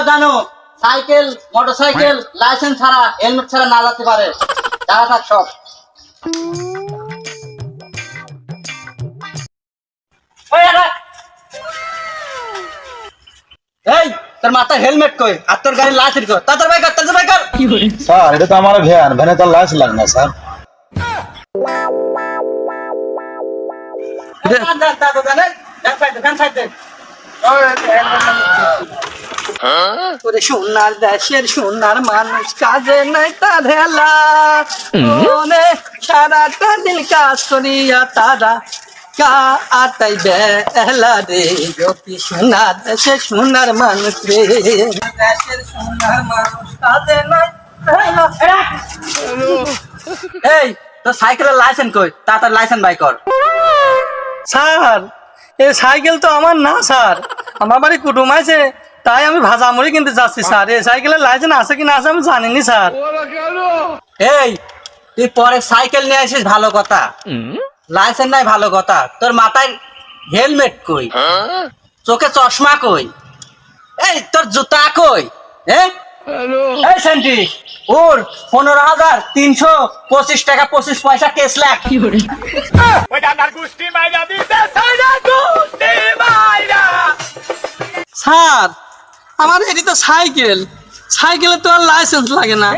জানো cycle motorcycle licence ছাড়া helmet ছাড়া না যেতে পারে জানা থাক সব। এই তোর মাথায় হেলমেট কই আর তোর গাড়ির লাইসেন্স কই? তাড়াতাড়ি বাইক কর, তাড়াতাড়ি বাইক কর। স্যার এটা তো আমার ভ্যান, ভ্যানে তো লাইসেন্স লাগে না স্যার। সোনার দেশের সোনার মানুষ কাজে নাই তার হেলা সারাটা দিন কাজ করিয়া তারা আটাই বেলা রে জ্যোতি সোনার দেশের সোনার মানুষ রে দেশের সোনার মানুষ কাজে নাই। এই তোর সাইকেলের লাইসেন্স কই? তাড়াতাড়ি লাইসেন্স বাই কর। স্যার এই সাইকেল তো আমার না স্যার, আমার বাড়ি কুটুম আছে, তাই আমি ভাজা মুড়ি কিনতে যাচ্ছি স্যার। এই সাইকেলের লাইসেন্স আছে কি না আছে আমি জানিনি স্যার। এই তুই পরে সাইকেল নিয়ে আসিস ভালো কথা, লাইসেন্স নাই ভালো কথা, তোর মাথায় হেলমেট কই? চোখে চশমা কই? এই তোর জুতা কই? এই সেন্টি ওর 15,325 টাকা 25 পয়সা কেস লাগ। স্যার আমার এটি তো সাইকেল, সাইকেলে তো আর লাইসেন্স লাগে না,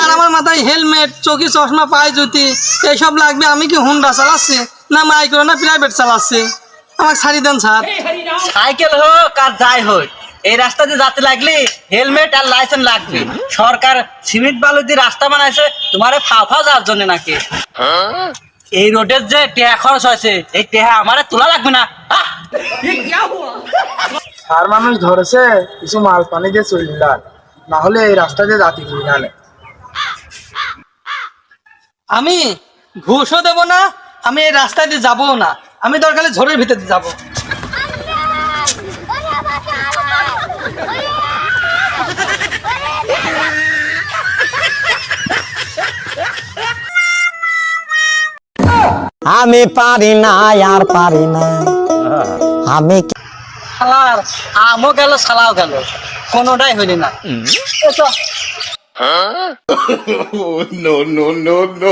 আর আমার মাথায় হেলমেট, চোখে চশমা, পায়ে জুতি এইসব লাগবে। আমি কি হুন্ডা চালাচ্ছি না মাইক্রো না প্রাইভেট চালাচ্ছি? আমাকে ছাড়ি দেন স্যার। সাইকেল হোক আর যাই হোক এই রাস্তা দিয়ে যেতে লাগলে হেলমেট আর লাইসেন্স লাগবে। সরকার সিমেন্ট বালু দিয়ে রাস্তা বানাইছে তোমারে ফাফা যাওয়ার জন্য নাকি? এই রোডের যে টেহা খরচ হয়েছে এই টেহা আমারে তোলা লাগবে না? আর মানুষ ধরেছে কিছু মাল পানি দিয়ে চললাম, না হলে এই রাস্তা দিয়ে জাতি করি না। আমি ঘুষও দেবো না, আমি এই রাস্তায় দিয়ে যাবো না, আমি দরকারে ঝোড়ের ভিতর দিয়ে যাবো। আমি পারি না আর পারি না আমি শালার আমও গেল শালাও গেল, কোনোটাই হইলি না। No, no, no, no.